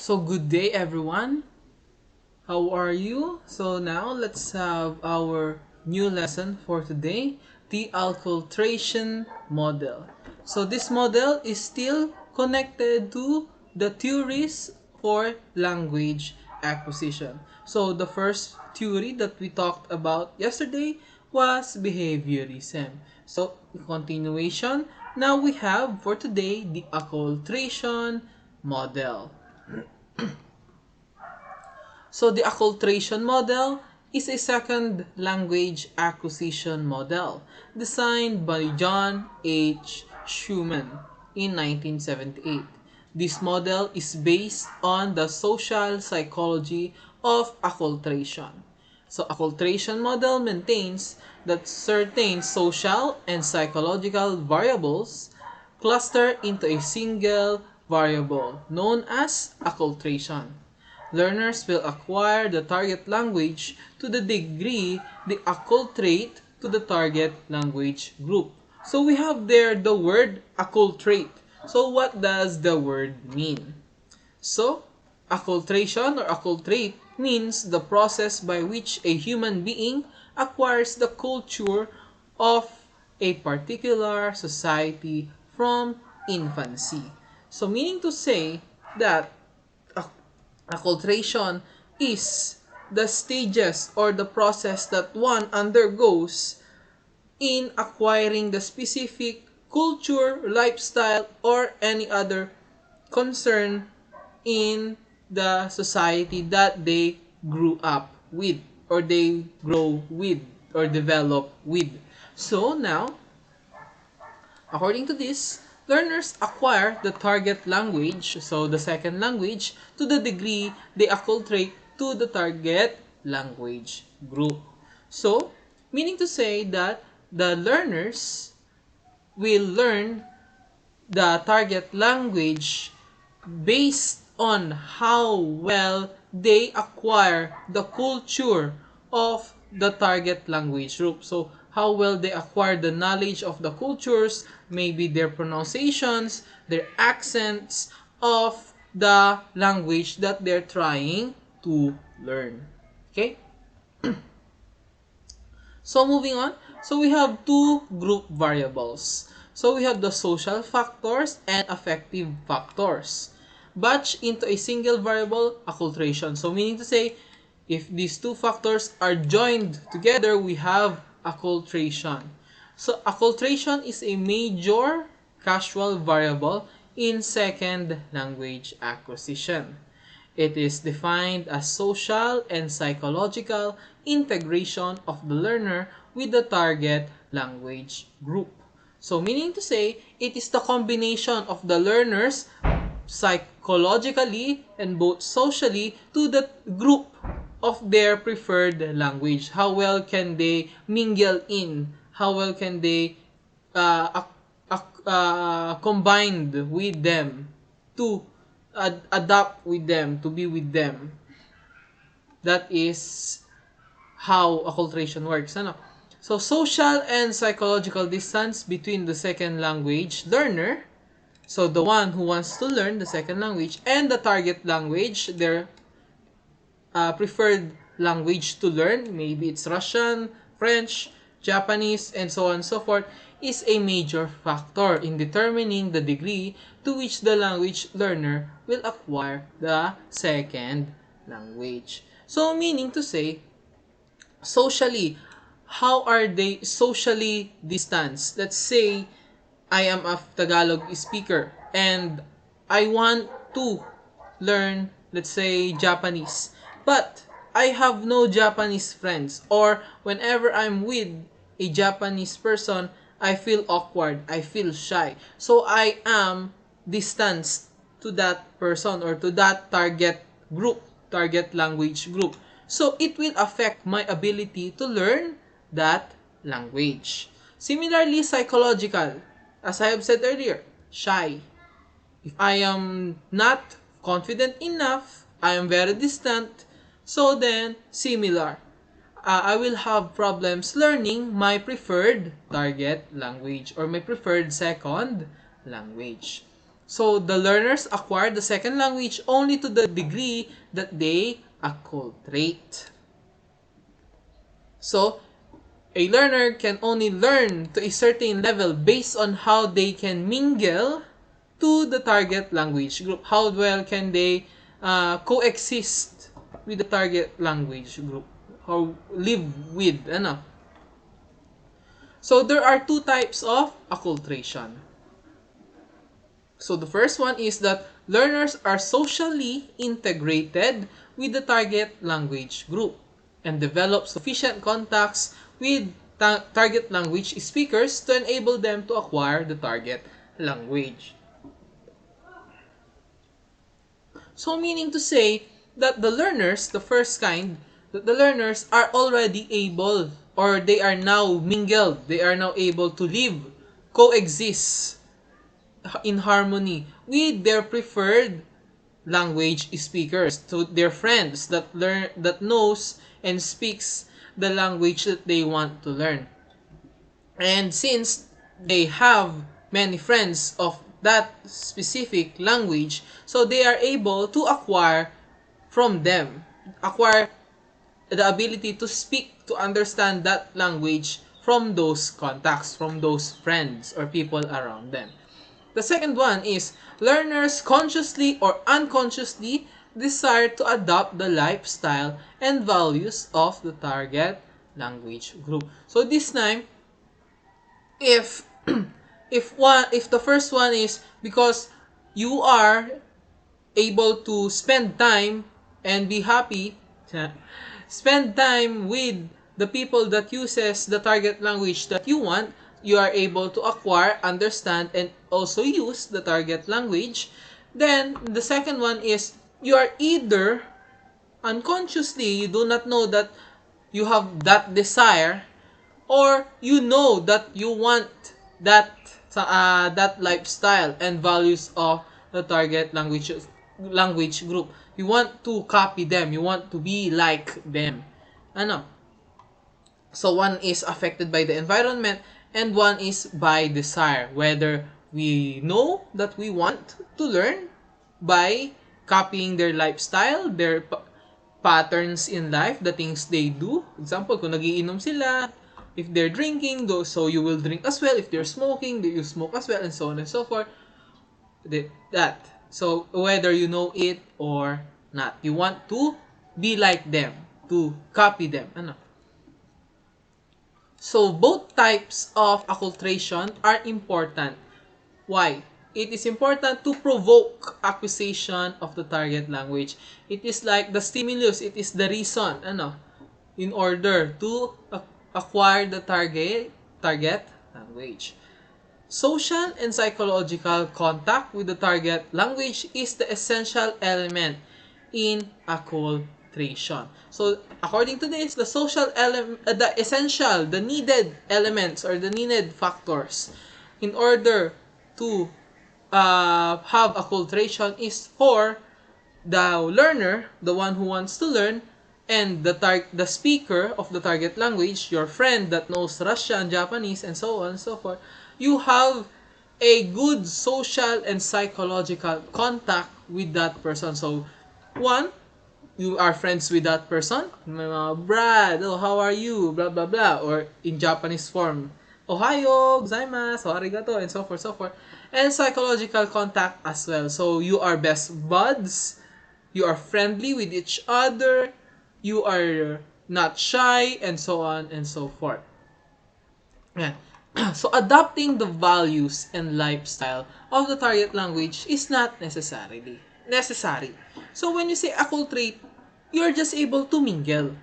So good day everyone. How are you? So now let's have our new lesson for today, the acculturation model. So this model is still connected to the theories for language acquisition. So the first theory that we talked about yesterday was behaviorism. So in continuation, now we have for today the acculturation model. So the acculturation model is a second language acquisition model designed by John H. Schumann in 1978. This model is based on the social psychology of acculturation. So acculturation model maintains that certain social and psychological variables cluster into a single variable known as acculturation. Learners will acquire the target language to the degree they acculturate to the target language group. So we have there the word acculturate. So what does the word mean? So acculturation or acculturate means the process by which a human being acquires the culture of a particular society from infancy. So meaning to say that acculturation is the stages or the process that one undergoes in acquiring the specific culture, lifestyle, or any other concern in the society that they grew up with or they grow with or develop with. So now, according to this, learners acquire the target language, so the second language, to the degree they acculturate to the target language group. So, meaning to say that the learners will learn the target language based on how well they acquire the culture of the target language group. So, how well they acquire the knowledge of the cultures, maybe their pronunciations, their accents of the language that they're trying to learn. Okay? So moving on, so we have two group variables. So we have the social factors and affective factors batch into a single variable, acculturation. So meaning to say, if these two factors are joined together, we have acculturation. So acculturation is a major casual variable in second language acquisition. It is defined as social and psychological integration of the learner with the target language group. So meaning to say, it is the combination of the learners psychologically and both socially to the group of their preferred language. How well can they mingle in? How well can they combined with them to adapt with them, to be with them. That is how acculturation works. Ano? So, social and psychological distance between the second language learner, so the one who wants to learn the second language, and the target language, their preferred language to learn, maybe it's Russian, French, Japanese, and so on and so forth, is a major factor in determining the degree to which the language learner will acquire the second language. So, meaning to say, socially, how are they socially distanced? Let's say, I am a Tagalog speaker and I want to learn, let's say, Japanese. But I have no Japanese friends, or whenever I'm with a Japanese person, I feel awkward, I feel shy. So I am distanced to that person or to that target group, target language group. So it will affect my ability to learn that language. Similarly, psychological, as I have said earlier, shy. If I am not confident enough, I am very distant, so then similar. I will have problems learning my preferred target language or my preferred second language. So the learners acquire the second language only to the degree that they acculturate. So a learner can only learn to a certain level based on how they can mingle to the target language group. How well can they coexist with the target language group? How live with, ano? So there are two types of acculturation. So the first one is that learners are socially integrated with the target language group and develop sufficient contacts with target language speakers to enable them to acquire the target language. So meaning to say that the learners, the first kind, that the learners are already able, or they are now mingled, they are now able to live, coexist in harmony with their preferred language speakers, to their friends that knows and speaks the language that they want to learn. And since they have many friends of that specific language, so they are able to acquire from them, acquire the ability to speak, to understand that language from those contacts, from those friends or people around them. The second one is learners consciously or unconsciously desire to adopt the lifestyle and values of the target language group. So this time, if if the first one is because you are able to spend time and be happy, spend time with the people that uses the target language that you want, you are able to acquire, understand, and also use the target language. Then the second one is you are either unconsciously, you do not know that you have that desire, or you know that you want that that lifestyle and values of the target language group. You want to copy them, you want to be like them. Ano? So one is affected by the environment and one is by desire. Whether we know that we want to learn by copying their lifestyle, their patterns in life, the things they do. Example, kung nagiinom sila, if they're drinking, so you will drink as well. If they're smoking, you smoke as well, and so on and so forth. That. So whether you know it or not, you want to be like them, to copy them. Ano? So both types of acculturation are important. Why? It is important to provoke acquisition of the target language. It is like the stimulus, it is the reason, ano, in order to acquire the target language. Social and psychological contact with the target language is the essential element in acculturation. So, according to this, the social element, the essential, the needed elements or the needed factors in order to have acculturation is for the learner, the one who wants to learn, and the speaker of the target language, your friend that knows Russian, Japanese, and so on and so forth. You have a good social and psychological contact with that person. So, one, you are friends with that person. Brad, oh, how are you? Blah, blah, blah. Or in Japanese form, Ohayo, gozaimasu, arigato, and so forth, so forth. And psychological contact as well. So, you are best buds. You are friendly with each other. You are not shy, and so on and so forth. Yeah. So, adopting the values and lifestyle of the target language is not necessary. So, when you say acculturate, you're just able to mingle.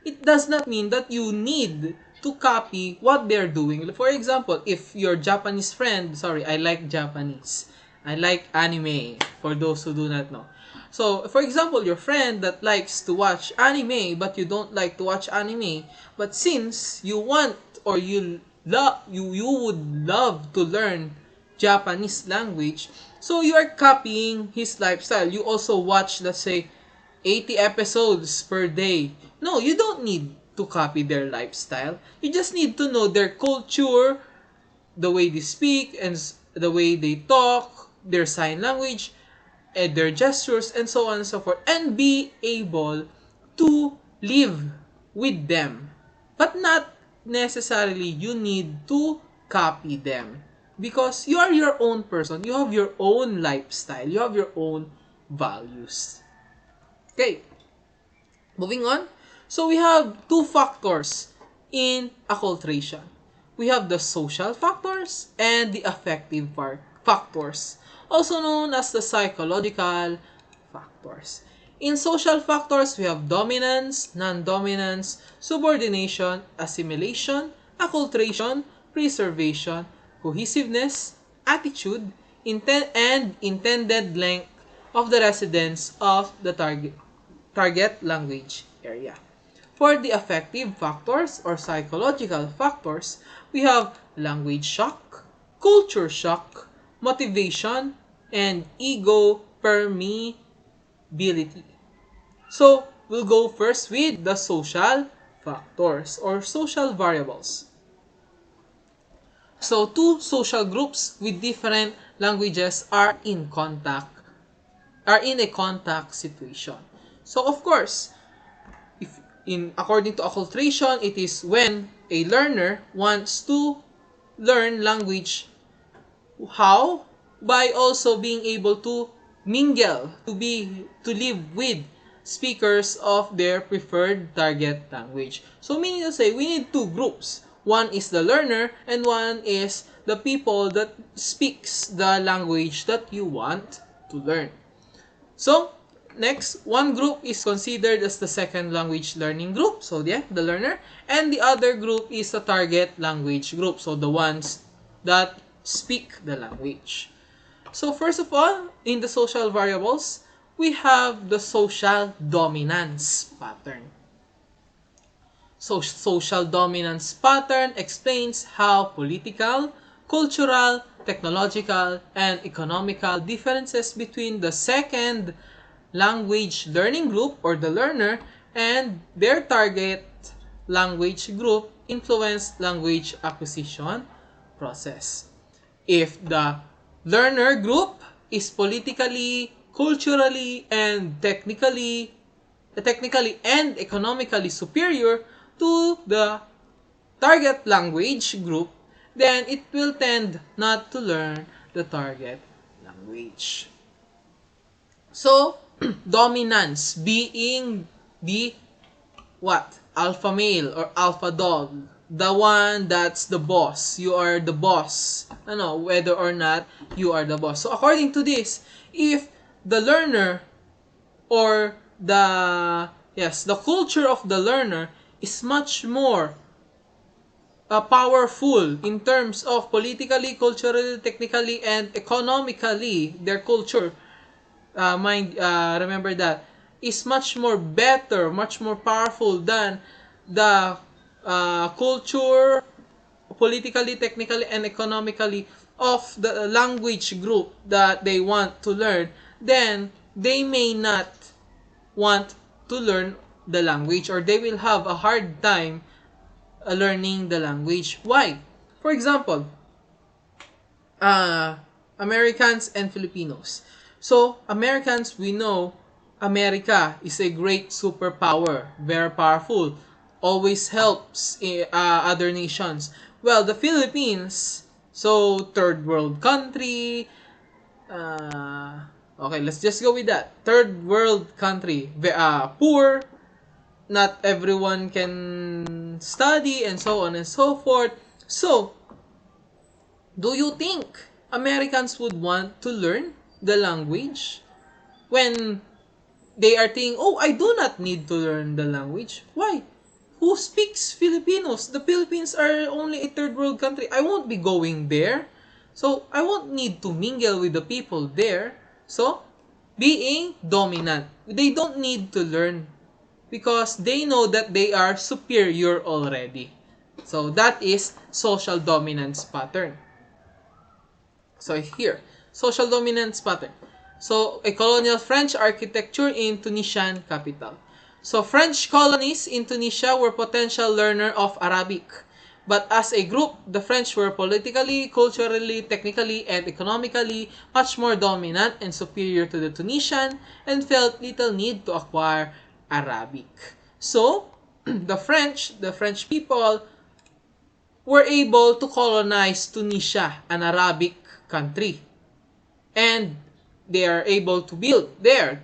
It does not mean that you need to copy what they're doing. For example, if your Japanese friend, sorry, I like Japanese. I like anime, for those who do not know. So, for example, your friend that likes to watch anime, but you don't like to watch anime, but since you want or you would love to learn Japanese language, so you are copying his lifestyle. You also watch, let's say, 80 episodes per day. No, you don't need to copy their lifestyle. You just need to know their culture, the way they speak, and the way they talk, their sign language, and their gestures, and so on and so forth, and be able to live with them. But not necessarily you need to copy them, because you are your own person, you have your own lifestyle, you have your own values. Okay, moving on. So we have two factors in acculturation. We have the social factors and the affective factors, also known as the psychological factors. In social factors, we have dominance, non-dominance, subordination, assimilation, acculturation, preservation, cohesiveness, attitude, and intended length of the residence of the target language area. For the affective factors or psychological factors, we have language shock, culture shock, motivation, and ego permeability. So, we'll go first with the social factors or social variables. So, two social groups with different languages are in a contact situation. So, of course, according to acculturation, it is when a learner wants to learn language. How? By also being able to mingle, to live with speakers of their preferred target language. So meaning to say, we need two groups. One is the learner and one is the people that speaks the language that you want to learn. So, next, one group is considered as the second language learning group. So, yeah, the learner. And the other group is the target language group. So, the ones that speak the language. So, first of all, in the social variables, we have the social dominance pattern. So, social dominance pattern explains how political, cultural, technological, and economical differences between the second language learning group or the learner and their target language group influence language acquisition process. If the learner group is politically, culturally, and technically and economically superior to the target language group, then it will tend not to learn the target language. So, dominance being the what? Alpha male or alpha dog. The one that's the boss. You are the boss. Whether or not you are the boss. So, according to this, if the learner or the culture of the learner is much more powerful in terms of politically, culturally, technically, and economically, their culture, remember that, is much more better, much more powerful than the culture, politically, technically, and economically of the language group that they want to learn, then they may not want to learn the language, or they will have a hard time learning the language. Why? For example, Americans and Filipinos. So, Americans, we know America is a great superpower, very powerful, always helps other nations. Well, the Philippines, so third world country, okay, let's just go with that. Third world country, poor, not everyone can study, and so on and so forth. So, do you think Americans would want to learn the language when they are thinking, oh, I do not need to learn the language? Why? Who speaks Filipinos? The Philippines are only a third world country. I won't be going there. So, I won't need to mingle with the people there. So, being dominant. They don't need to learn because they know that they are superior already. So, that is social dominance pattern. So, here, social dominance pattern. So, a colonial French architecture in Tunisian capital. So, French colonies in Tunisia were potential learner of Arabic. But as a group, the French were politically, culturally, technically, and economically much more dominant and superior to the Tunisian and felt little need to acquire Arabic. So, the French people were able to colonize Tunisia, an Arabic country. And they are able to build there,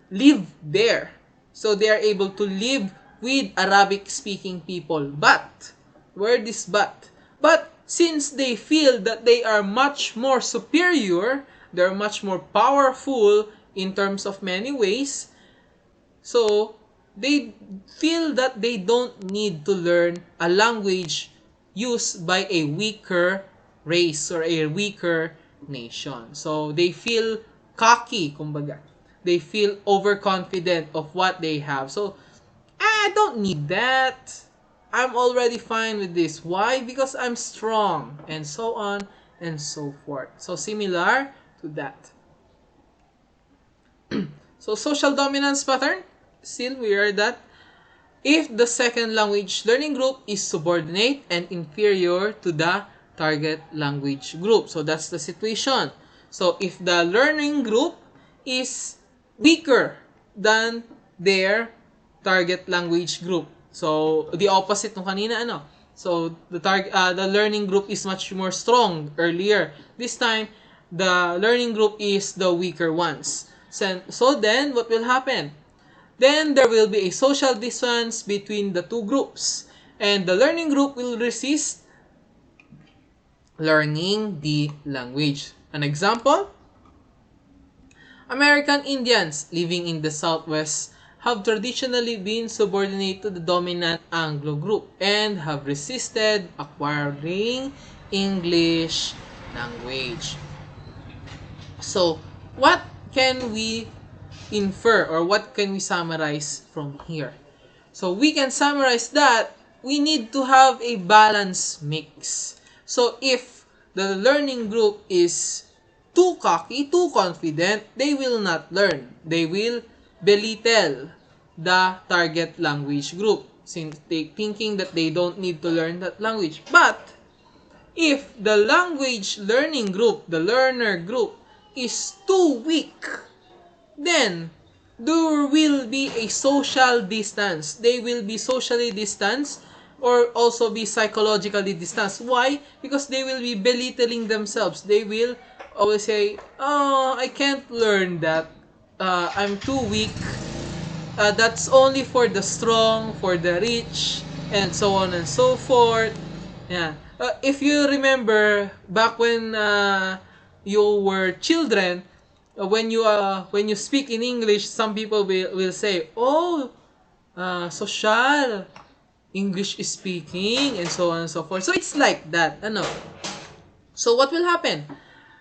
live there. So they are able to live with Arabic speaking people. But, where this but? But since they feel that they are much more superior, they're much more powerful in terms of many ways, so they feel that they don't need to learn a language used by a weaker race or a weaker nation. So they feel cocky, kumbaga. They feel overconfident of what they have. So I don't need that. I'm already fine with this. Why? Because I'm strong, and so on and so forth. So similar to that. So social dominance pattern, still we are that if the second language learning group is subordinate and inferior to the target language group. So that's the situation. So if the learning group is weaker than their target language group. So the opposite ng kanina ano. So the learning group is much more strong earlier. This time the learning group is the weaker ones. So then what will happen? Then there will be a social distance between the two groups, and the learning group will resist learning the language. An example, American Indians living in the Southwest have traditionally been subordinate to the dominant Anglo group and have resisted acquiring English language. So, what can we infer or what can we summarize from here? So we can summarize that we need to have a balanced mix. So if the learning group is too cocky, too confident, they will not learn. They will belittle the target language group since they thinking that they don't need to learn that language. But if the language learning group, the learner group, is too weak, then there will be a social distance. They will be socially distanced or also be psychologically distanced. Why? Because they will be belittling themselves. They will always say, oh, I can't learn that. I'm too weak. That's only for the strong, for the rich, and so on and so forth. Yeah. If you remember, back when you were children, when you speak in English, some people will say, "Oh, social English speaking," and so on and so forth. So it's like that, ano. So what will happen?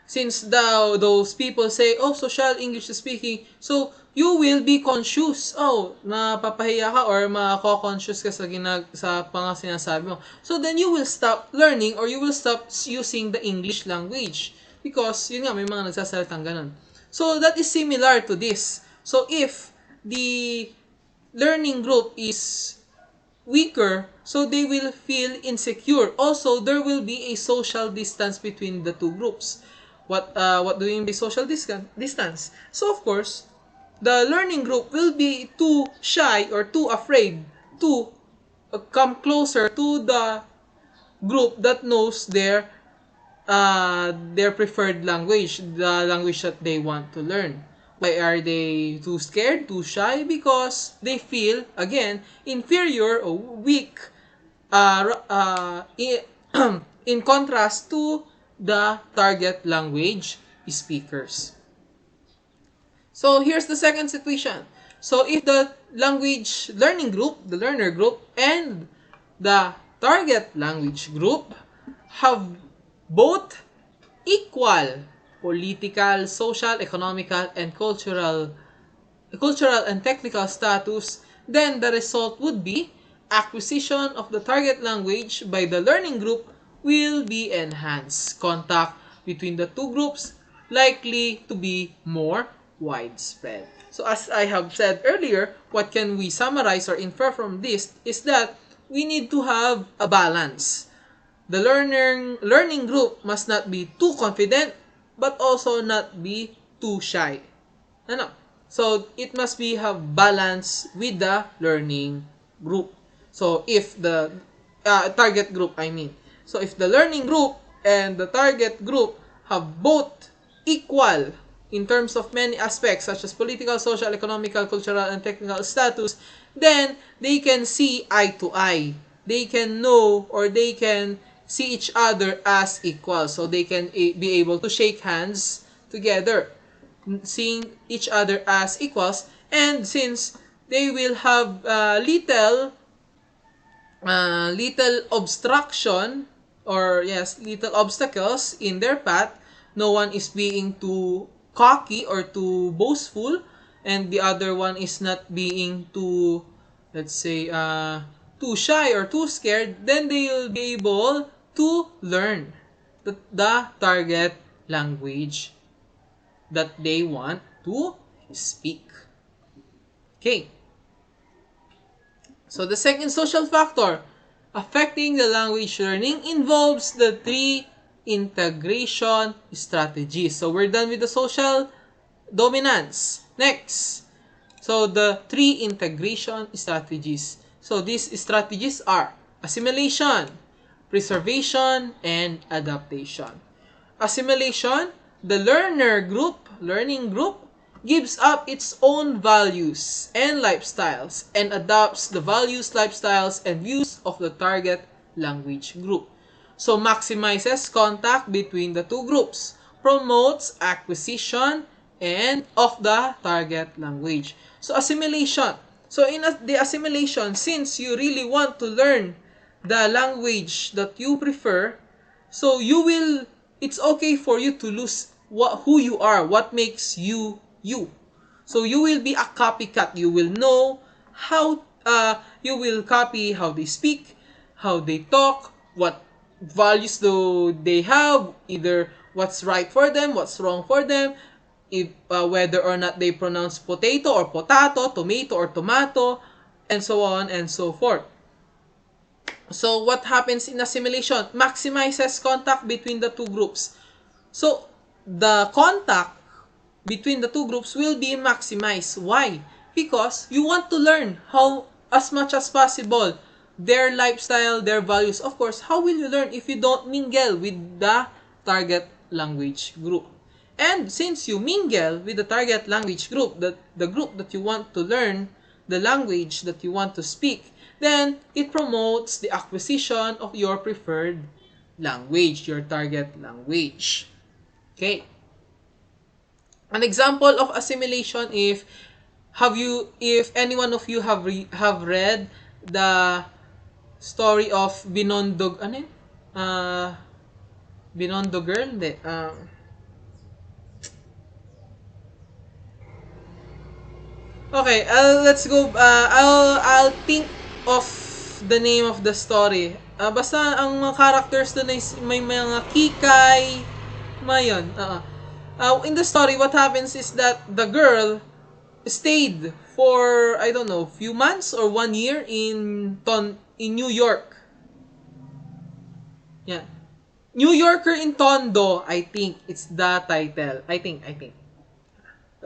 Since those people say, "Oh, social English speaking," so you will be conscious. Oh, napapahiya ka or mako-conscious ka sa mga sinasabi mo. So then you will stop learning or you will stop using the English language because yun nga may mga nagsasalitang ganun. So that is similar to this. So if the learning group is weaker, so they will feel insecure. Also, there will be a social distance between the two groups. What do you mean by social distance? So of course, the learning group will be too shy or too afraid to come closer to the group that knows their preferred language, the language that they want to learn. Why are they too scared, too shy? Because they feel, again, inferior or weak in contrast to the target language speakers. So here's the second situation. So if the language learning group, the learner group, and the target language group have both equal political, social, economical, and cultural and technical status, then the result would be acquisition of the target language by the learning group will be enhanced. Contact between the two groups likely to be more widespread. So as I have said earlier, what can we summarize or infer from this is that we need to have a balance. The learning group must not be too confident, but also not be too shy. Ano? So, it must be have balance with the learning group. So, if the target group, I mean. So, if the learning group and the target group have both equal in terms of many aspects such as political, social, economical, cultural, and technical status, then they can see eye to eye. They can know or they can see each other as equal. So, they can be able to shake hands together, seeing each other as equals, and since they will have little obstruction or little obstacles in their path, no one is being too cocky or too boastful, and the other one is not being too, let's say, too shy or too scared, then they will be able to learn the target language that they want to speak. Okay. So the second social factor affecting the language learning involves the three integration strategies. So we're done with the social dominance. Next. So the three integration strategies. So these strategies are assimilation, preservation, and adaptation. Assimilation, the learning group, gives up its own values and lifestyles and adopts the values, lifestyles, and views of the target language group. So maximizes contact between the two groups, promotes acquisition and of the target language. So assimilation. So in the assimilation, since you really want to learn the language that you prefer, so it's okay for you to lose who you are, what makes you you. So you will be a copycat. You will know how you will copy how they speak, how they talk, what values do they have, either what's right for them, what's wrong for them, if whether or not they pronounce potato or potato, tomato or tomato, and so on and so forth. So what happens in assimilation? Maximizes contact between the two groups. So the contact between the two groups will be maximized. Why? Because you want to learn how as much as possible their lifestyle, their values. Of course, how will you learn if you don't mingle with the target language group? And since you mingle with the target language group, the group that you want to learn, the language that you want to speak, then it promotes the acquisition of your preferred language, your target language. Okay. An example of assimilation, if any one of you have read the story of Binondo, ano yun? Binondo girl? Hindi. Okay, let's go. I'll think of the name of the story. Basta ang mga characters doon ay may mga kikay, mayon. In the story, what happens is that the girl stayed for, I don't know, few months or 1 year in New York. Yeah. New Yorker in Tondo, I think it's the title. I think.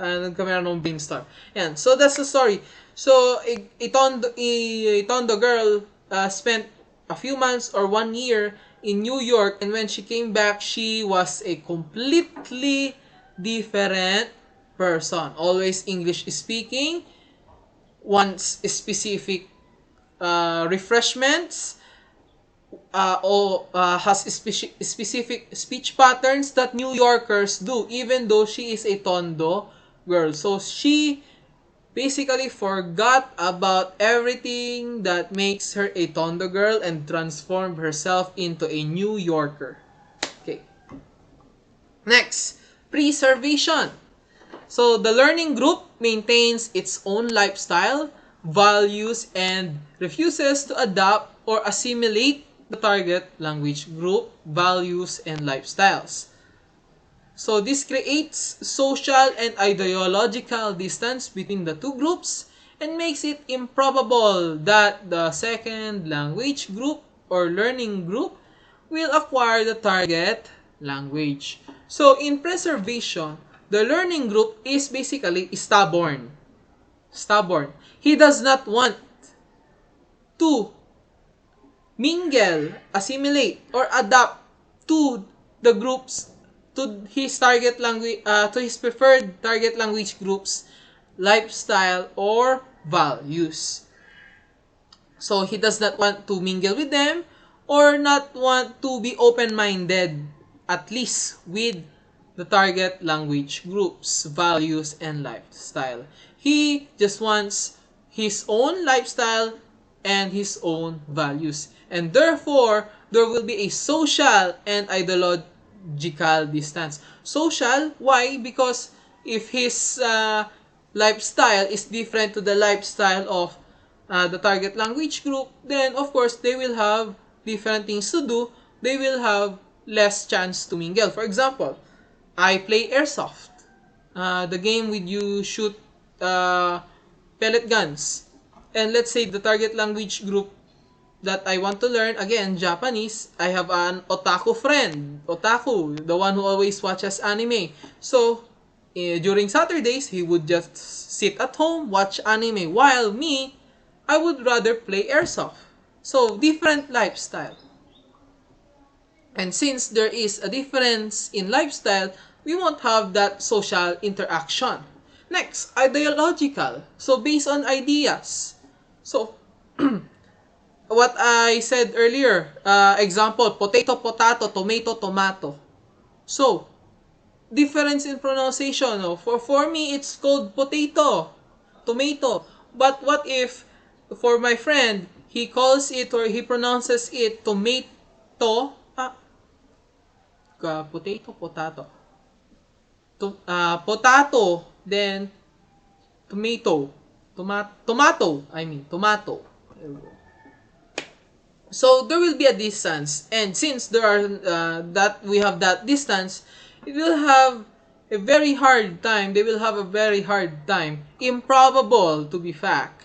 Nagkamera ng brainstorm. Yan. So, that's the story. So, Tondo girl spent a few months or 1 year in New York, and when she came back, she was a completely different person. Always English speaking, wants specific refreshments, has specific speech patterns that New Yorkers do, even though she is a Tondo girl. So she basically forgot about everything that makes her a Tondo girl and transformed herself into a New Yorker. Okay. Next, preservation. So the learning group maintains its own lifestyle, values, and refuses to adopt or assimilate the target language group values and lifestyles. So this creates social and ideological distance between the two groups and makes it improbable that the second language group or learning group will acquire the target language. So, in preservation, the learning group is basically stubborn. Stubborn. He does not want to mingle, assimilate, or adapt to the groups, to his target language, to his preferred target language groups, lifestyle, or values. So, he does not want to mingle with them or not want to be open-minded, at least with the target language groups, values, and lifestyle. He just wants his own lifestyle and his own values. And therefore, there will be a social and ideological distance. Social, why? Because if his lifestyle is different to the lifestyle of the target language group, then of course they will have different things to do. They will have less chance to mingle. For example, I play airsoft, the game with you shoot pellet guns. And let's say the target language group that I want to learn, again, Japanese, I have an otaku friend. Otaku, the one who always watches anime. So, during Saturdays, he would just sit at home, watch anime. While me, I would rather play airsoft. So, different lifestyle. And since there is a difference in lifestyle, we won't have that social interaction. Next, ideological. So, based on ideas. So, what I said earlier, example, potato, potato, tomato, tomato. So, difference in pronunciation. No? For me, it's called potato, tomato. But what if, for my friend, he calls it or he pronounces it tomato, potato, potato. Potato, then tomato. Tomato. So there will be a distance, and since there are that we have that distance, it will have a very hard time. They will have a very hard time. Improbable to be fact.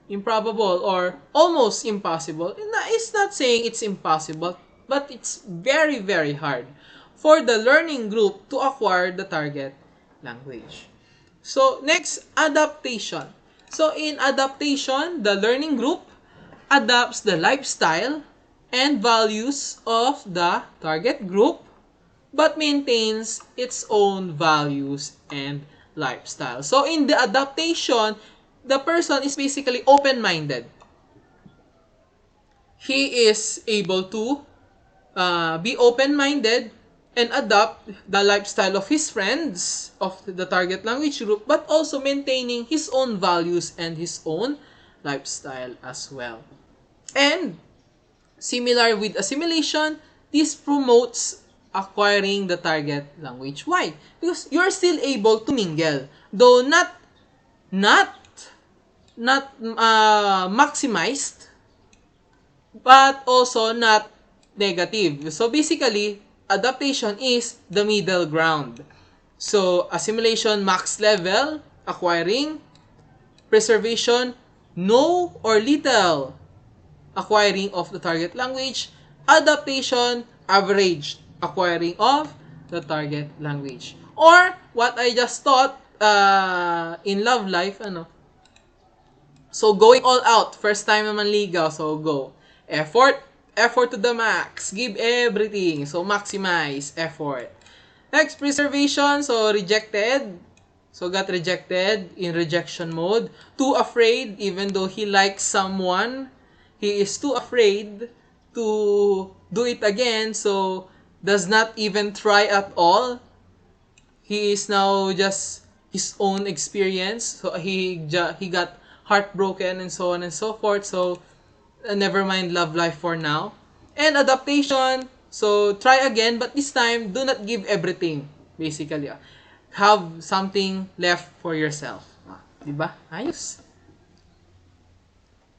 Improbable or almost impossible. It's not saying it's impossible, but it's very, very hard for the learning group to acquire the target language. So next, adaptation. So in adaptation, the learning group adapts the lifestyle and values of the target group, but maintains its own values and lifestyle. So in the adaptation, the person is basically open-minded. He is able to be open-minded and adopt the lifestyle of his friends of the target language group, but also maintaining his own values and his own lifestyle as well. And similar with assimilation, this promotes acquiring the target language. Why? Because you're still able to mingle, though not maximized, but also not negative. So basically, adaptation is the middle ground. So assimilation, max level, acquiring, preservation, no or little acquiring of the target language, adaptation, average acquiring of the target language. Or what I just taught in love life, So going all out, first time naman ligaw, so go. Effort to the max, give everything, so maximize effort. Next, preservation, so rejected. So got rejected in rejection mode. Too afraid, even though he likes someone, he is too afraid to do it again, so does not even try at all. He is now just his own experience, so he got heartbroken and so on and so forth. So never mind love life for now. And adaptation, so try again, but this time do not give everything. Basically, have something left for yourself. Diba? Ayos.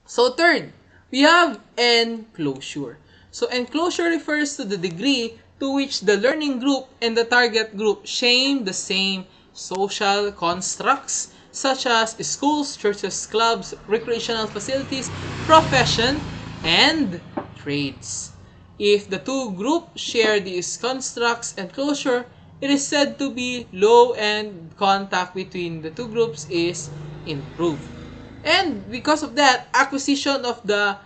So third, we have enclosure. So enclosure refers to the degree to which the learning group and the target group share the same social constructs such as schools, churches, clubs, recreational facilities, profession, and trades. If the two groups share these constructs and closure, it is said to be low and contact between the two groups is improved. And because of that, acquisition of the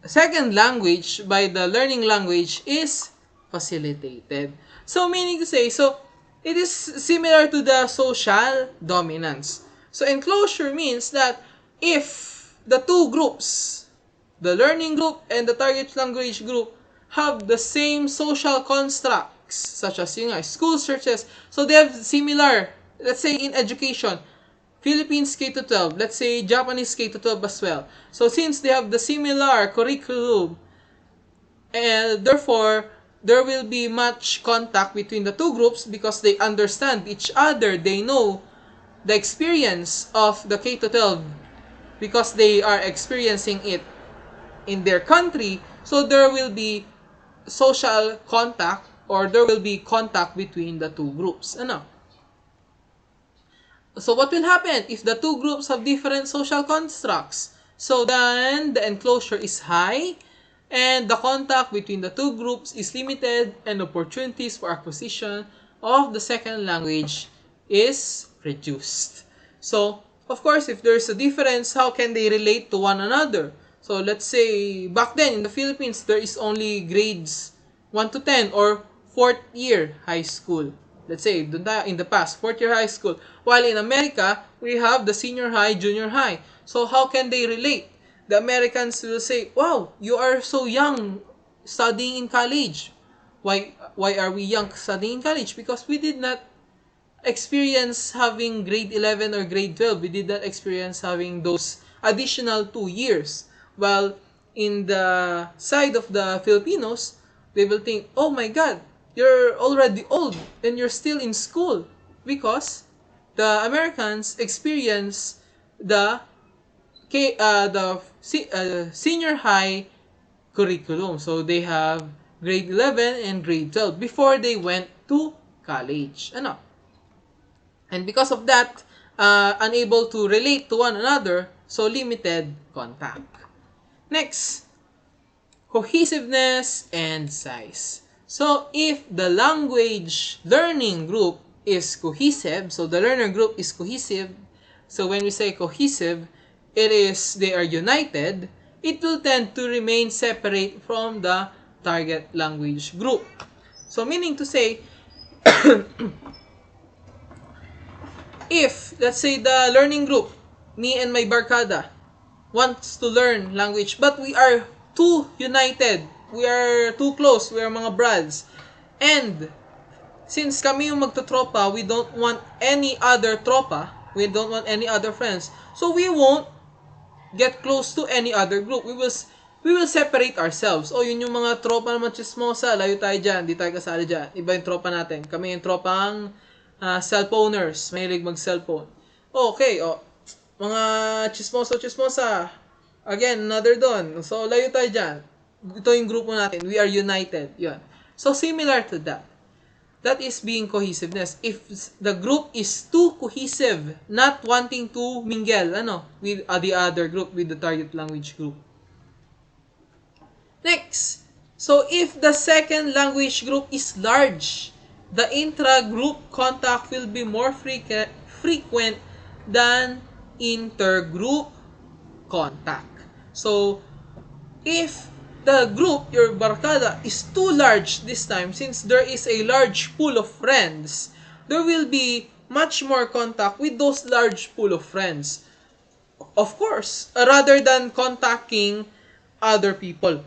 second language by the learning language is facilitated. So meaning to say, so it is similar to the social dominance. So enclosure means that if the two groups, the learning group and the target language group, have the same social constructs, such as school searches, so they have similar, let's say in education, Philippines K-12, let's say Japanese K-12 as well. So since they have the similar curriculum, and therefore there will be much contact between the two groups because they understand each other, they know the experience of the K-12 because they are experiencing it in their country, so there will be social contact or there will be contact between the two groups. So what will happen if the two groups have different social constructs? So then the enclosure is high and the contact between the two groups is limited and opportunities for acquisition of the second language is reduced. So, of course, if there's a difference, how can they relate to one another? So, let's say, back then in the Philippines, there is only grades 1 to 10 or 4th year high school. Let's say, in the past, 4th year high school. While in America, we have the senior high, junior high. So, how can they relate? The Americans will say, wow, you are so young studying in college. Why are we young studying in college? Because we did not experience having grade 11 or grade 12. We did not experience having those additional 2 years. While in the side of the Filipinos, they will think, oh my God, you're already old and you're still in school. Because the Americans experience the senior high curriculum. So they have grade 11 and grade 12 before they went to college. And because of that, unable to relate to one another, so limited contact. Next, cohesiveness and size. So if the language learning group is cohesive, so the learner group is cohesive, so when we say cohesive, it is they are united, it will tend to remain separate from the target language group. So meaning to say, if, let's say, the learning group, me and my barkada, wants to learn language, but we are too united, we are too close, we are mga brads, and since kami yung magtotropa, we don't want any other tropa, we don't want any other friends, so we won't get close to any other group. We will separate ourselves. O, yun yung mga tropa naman chismosa, layo tayo dyan, di tayo kasali dyan. Iba yung tropa natin. Kami yung tropang cellphoners, mahilig mag-cellphone. Okay, mga chismosa, again, another doon. So, layo tayo dyan. Ito yung grupo natin. We are united. Yun. So, similar to that. That is being cohesiveness. If the group is too cohesive, not wanting to mingle, with the other group, with the target language group. Next, so if the second language group is large, the intra-group contact will be more frequent than intergroup contact. So, if the group, your barkada, is too large this time, since there is a large pool of friends, there will be much more contact with those large pool of friends. Of course, rather than contacting other people.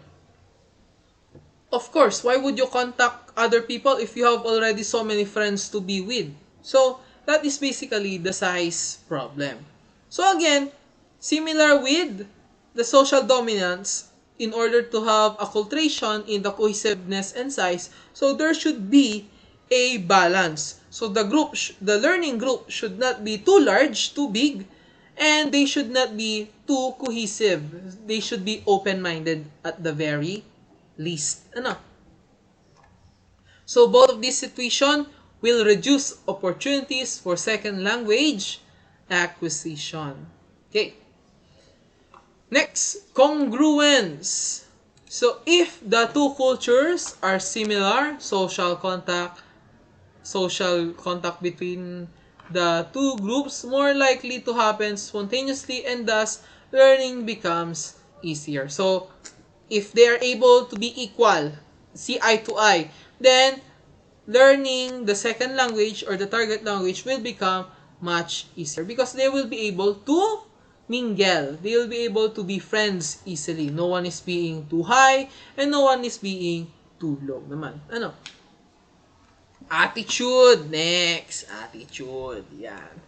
Of course, why would you contact other people if you have already so many friends to be with? So, that is basically the size problem. So again, similar with the social dominance, in order to have acculturation in the cohesiveness and size, so there should be a balance. So the learning group should not be too large, too big, and they should not be too cohesive. They should be open-minded at the very least. So both of these situations will reduce opportunities for second language acquisition. Okay. Next, congruence. So if the two cultures are similar, social contact between the two groups more likely to happen spontaneously, and thus learning becomes easier. So if they are able to be equal, see eye to eye, then learning the second language or the target language will become much easier because they will be able to mingle. They will be able to be friends easily. No one is being too high and no one is being too low naman. Ano? Attitude. Next. Attitude. Yan.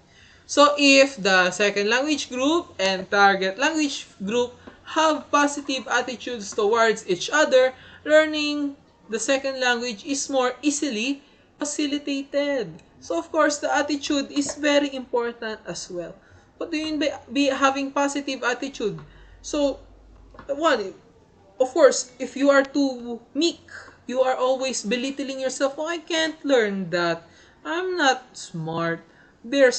So, if the second language group and target language group have positive attitudes towards each other, learning the second language is more easily facilitated. So, of course, the attitude is very important as well. What do you mean by having positive attitude? So, one, of course, if you are too meek, you are always belittling yourself. Oh, I can't learn that. I'm not smart. They're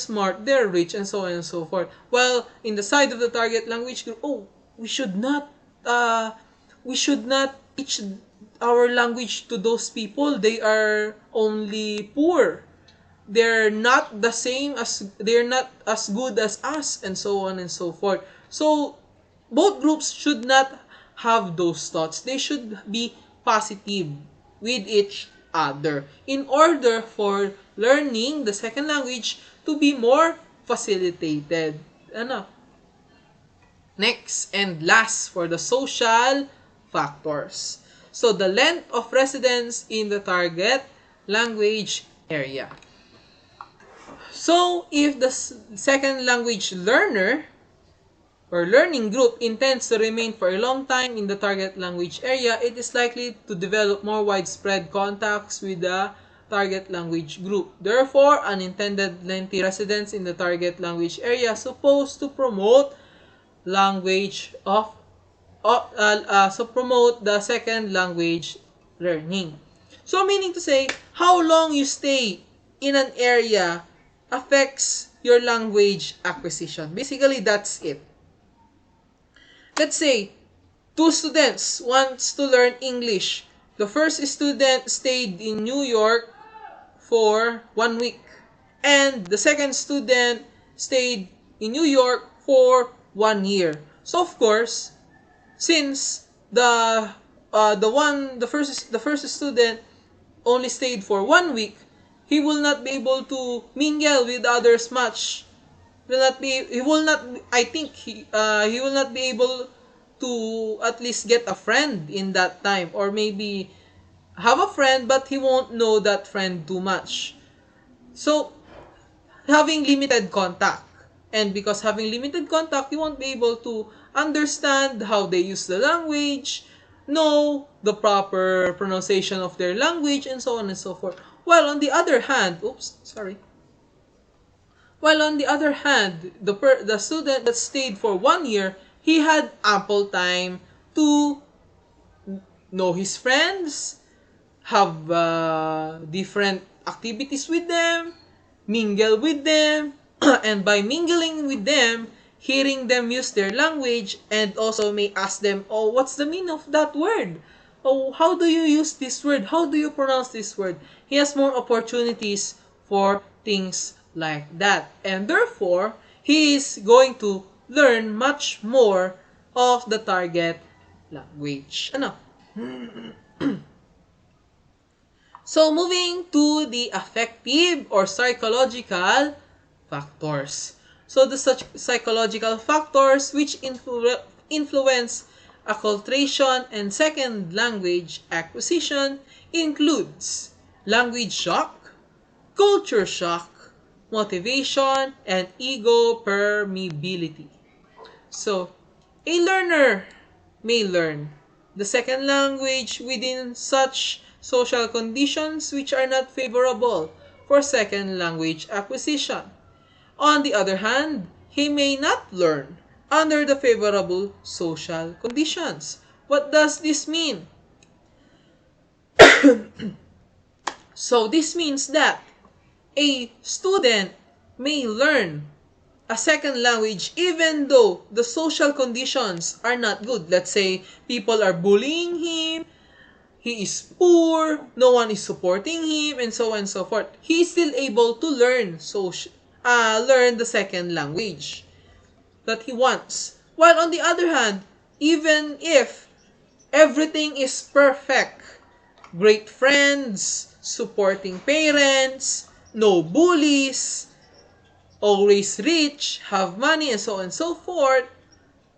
rich, and so on and so forth. While in the side of the target language group, oh, we should not, teach our language to those people. They are only poor. They're not as good as us, and so on and so forth. So both groups should not have those thoughts. They should be positive with each other in order for learning the second language to be more facilitated. Ano? Next and last for the social factors. So the length of residence in the target language area. So if the second language learner or learning group intends to remain for a long time in the target language area, it is likely to develop more widespread contacts with the target language group. Therefore, unintended lengthy residence in the target language area is supposed to promote promote the second language learning. So meaning to say, how long you stay in an area affects your language acquisition. Basically, that's it. Let's say, two students wants to learn English. The first student stayed in New York for 1 week. And the second student stayed in New York for 1 year. So of course, since the first student only stayed for 1 week, he will not be able to mingle with others much. He will not, I think he will not be able to at least get a friend in that time, or maybe have a friend but he won't know that friend too much. So having limited contact, and because having limited contact, you won't be able to understand how they use the language, know the proper pronunciation of their language, and so on and so forth. While on the other hand, the student that stayed for 1 year, he had ample time to know his friends, have different activities with them, mingle with them, and by mingling with them, hearing them use their language, and also may ask them, oh, what's the meaning of that word? Oh, how do you use this word? How do you pronounce this word? He has more opportunities for things like that. And therefore, he is going to learn much more of the target language. Ano? So, moving to the affective or psychological factors. So, the psychological factors which influence acculturation and second language acquisition includes language shock, culture shock, motivation, and ego permeability. So, a learner may learn the second language within such social conditions which are not favorable for second language acquisition. On the other hand, he may not learn under the favorable social conditions. What does this mean? So this means that a student may learn a second language even though the social conditions are not good. Let's say people are bullying him, he is poor, no one is supporting him, and so on and so forth. He is still able to learn the second language that he wants. While on the other hand, even if everything is perfect, great friends, supporting parents, no bullies, always rich, have money, and so on and so forth,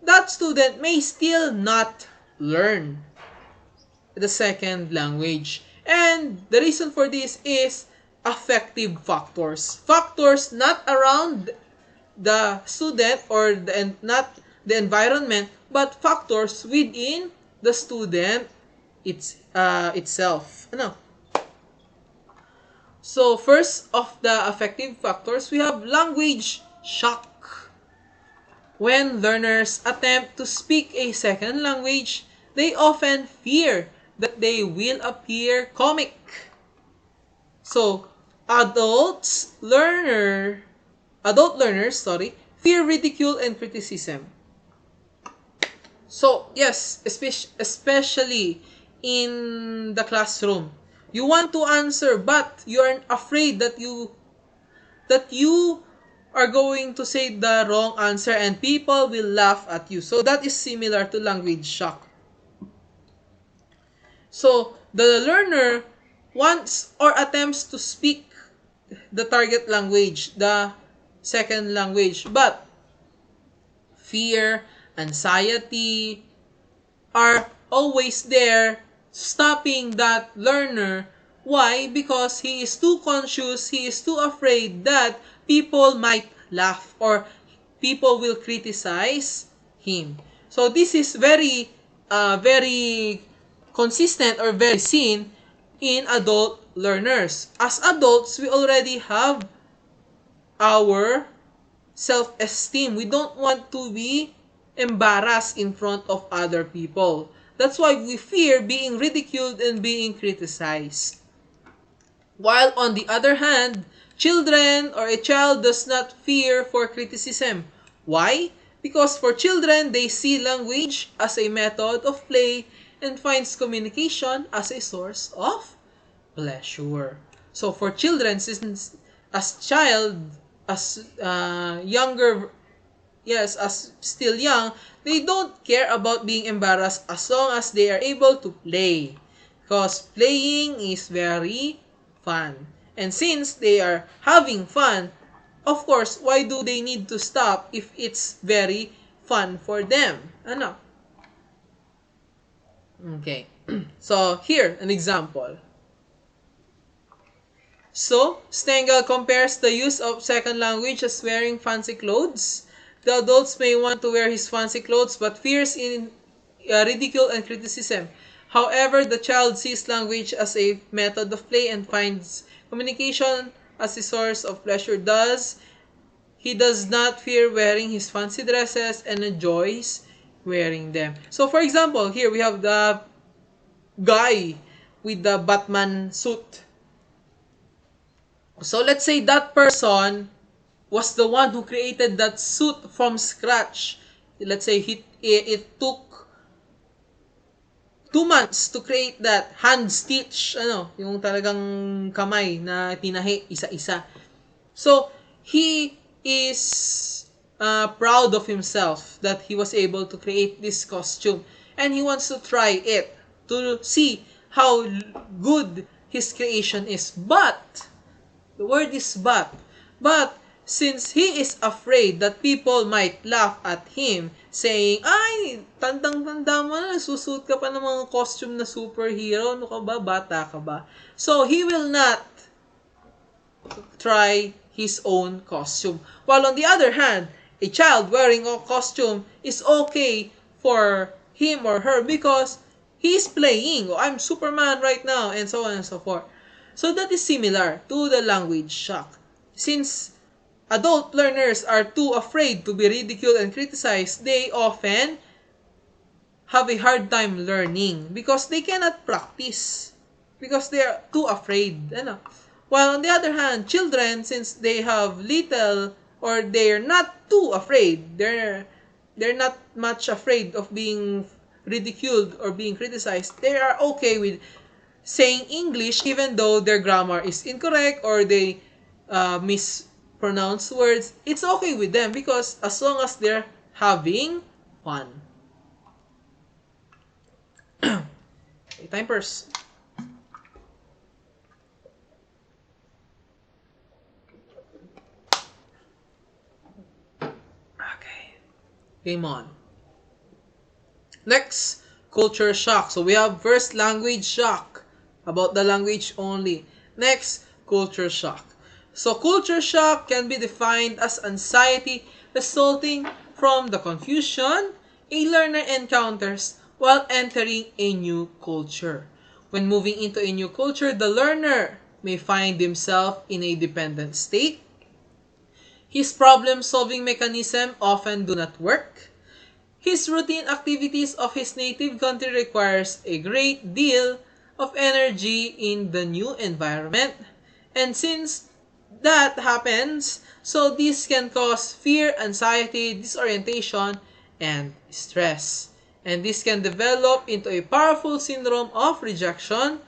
that student may still not learn the second language. And the reason for this is affective factors. Factors not around the student or not the environment, but factors within the student itself. Ano? So, first of the affective factors, we have language shock. When learners attempt to speak a second language, they often fear that they will appear comic. So, adult learners, fear ridicule and criticism. So, yes, especially in the classroom. You want to answer, but you are afraid that you are going to say the wrong answer and people will laugh at you. So, that is similar to language shock. So, the learner wants or attempts to speak the target language, the second language, but fear, anxiety are always there stopping that learner. Why? Because he is too conscious, he is too afraid that people might laugh or people will criticize him. So this is very consistent or very seen in adult learners. As adults, we already have our self-esteem. We don't want to be embarrassed in front of other people. That's why we fear being ridiculed and being criticized. While on the other hand, children or a child does not fear for criticism. Why? Because for children, they see language as a method of play and finds communication as a source of pleasure. So for children, since as still young, they don't care about being embarrassed as long as they are able to play. Because playing is very fun. And since they are having fun, of course, why do they need to stop if it's very fun for them? Ano? Okay. So, here, an example. So, Stengel compares the use of second language as wearing fancy clothes. The adults may want to wear his fancy clothes but fears in ridicule and criticism. However, the child sees language as a method of play and finds communication as a source of pleasure. Thus, he does not fear wearing his fancy dresses and enjoys wearing them. So, for example, here we have the guy with the Batman suit. So, let's say that person was the one who created that suit from scratch. Let's say it took 2 months to create that hand stitch, yung talagang kamay na tinahi isa-isa. So, he is proud of himself that he was able to create this costume. And he wants to try it to see how good his creation is. But, the word is but since he is afraid that people might laugh at him, saying, ay, tandang-tanda mo na, susuot ka pa ng mga costume na superhero, ano ka ba, bata ka ba? So, he will not try his own costume. While on the other hand, a child wearing a costume is okay for him or her because he is playing. Oh, I'm Superman right now, and so on and so forth. So, that is similar to the language shock. Since adult learners are too afraid to be ridiculed and criticized, they often have a hard time learning because they cannot practice because they are too afraid. While on the other hand, children, since they have little or they're not too afraid. They're not much afraid of being ridiculed or being criticized. They are okay with saying English even though their grammar is incorrect or they mispronounce words. It's okay with them because as long as they're having fun. Okay, time first. Okay. Game on. Next, culture shock. So we have first language shock, about the language only. Next, culture shock. So culture shock can be defined as anxiety resulting from the confusion a learner encounters while entering a new culture. When moving into a new culture, the learner may find himself in a dependent state. His problem-solving mechanism often do not work. His routine activities of his native country requires a great deal of energy in the new environment. And since that happens, so this can cause fear, anxiety, disorientation, and stress. And this can develop into a powerful syndrome of rejection.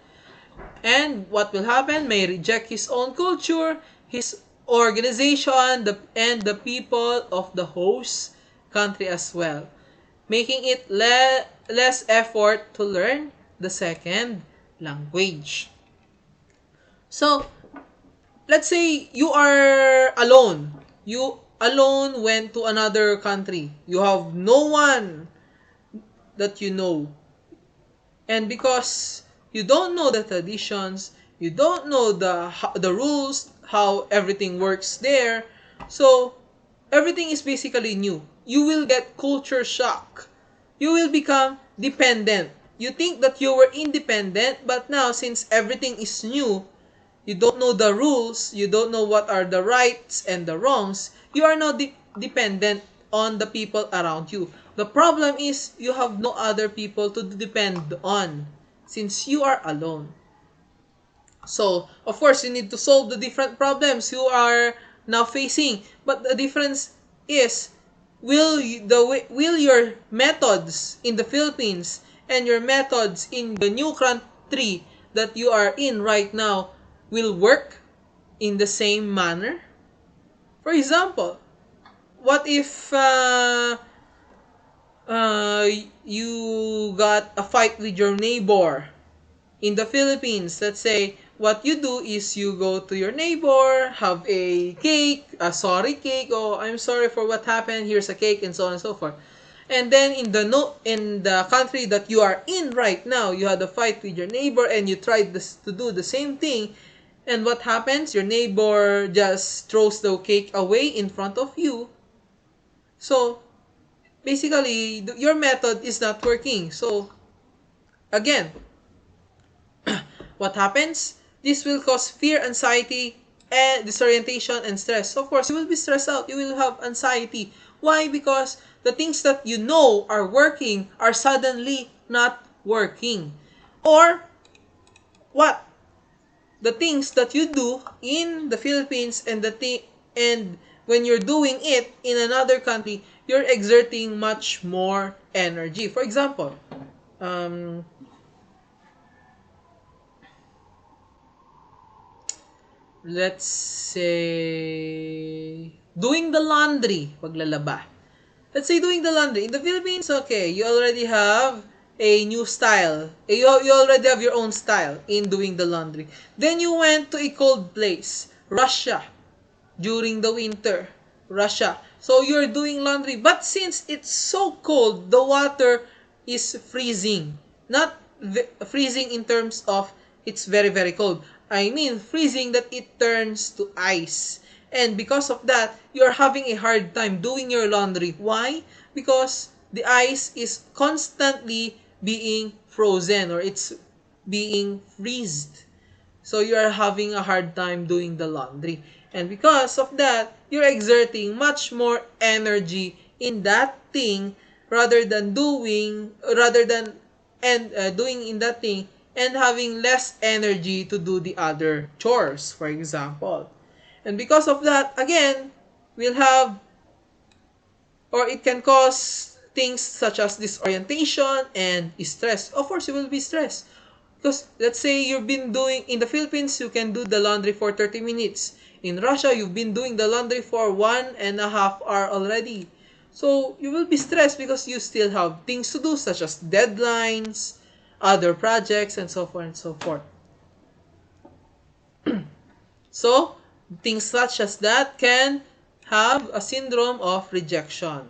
And what will happen? May reject his own culture, his organization, and the people of the host country as well, making it less effort to learn the second language. So, let's say you are alone. You alone went to another country. You have no one that you know. And because you don't know the traditions, you don't know the rules, how everything works there, so everything is basically new. You will get culture shock. You will become dependent. You think that you were independent, but now since everything is new, you don't know the rules, you don't know what are the rights and the wrongs, you are now dependent on the people around you. The problem is you have no other people to depend on since you are alone. So, of course, you need to solve the different problems you are now facing. But the difference is, will your methods in the Philippines and your methods in the new country that you are in right now will work in the same manner? For example, what if you got a fight with your neighbor in the Philippines? Let's say what you do is you go to your neighbor, have a cake, a sorry cake, oh, I'm sorry for what happened, here's a cake, and so on and so forth. And then in the country that you are in right now, you had a fight with your neighbor and you tried to do the same thing. And what happens? Your neighbor just throws the cake away in front of you. So, basically, your method is not working. So, again, what happens? This will cause fear, anxiety, and disorientation and stress. Of course, you will be stressed out. You will have anxiety. Why? Because the things that you know are working are suddenly not working. Or, what? The things that you do in the Philippines and when you're doing it in another country, you're exerting much more energy. For example, let's say doing the laundry, paglalaba. Let's say doing the laundry. In the Philippines, okay, you already have a new style. You already have your own style in doing the laundry. Then you went to a cold place, Russia, during the winter. Russia. So you're doing laundry. But since it's so cold, the water is freezing. Not freezing in terms of it's very, very cold. I mean freezing that it turns to ice. And because of that, you're having a hard time doing your laundry. Why? Because the ice is constantly being frozen or it's being freezed. So you are having a hard time doing the laundry. And because of that, you're exerting much more energy in that thing doing in that thing and having less energy to do the other chores, for example. And because of that, again, will have, or it can cause things such as disorientation and stress. Of course, you will be stressed. Because let's say you've been doing, in the Philippines, you can do the laundry for 30 minutes. In Russia, you've been doing the laundry for 1.5 hours already. So you will be stressed because you still have things to do such as deadlines, other projects, and so forth and so forth. So things such as that can have a syndrome of rejection.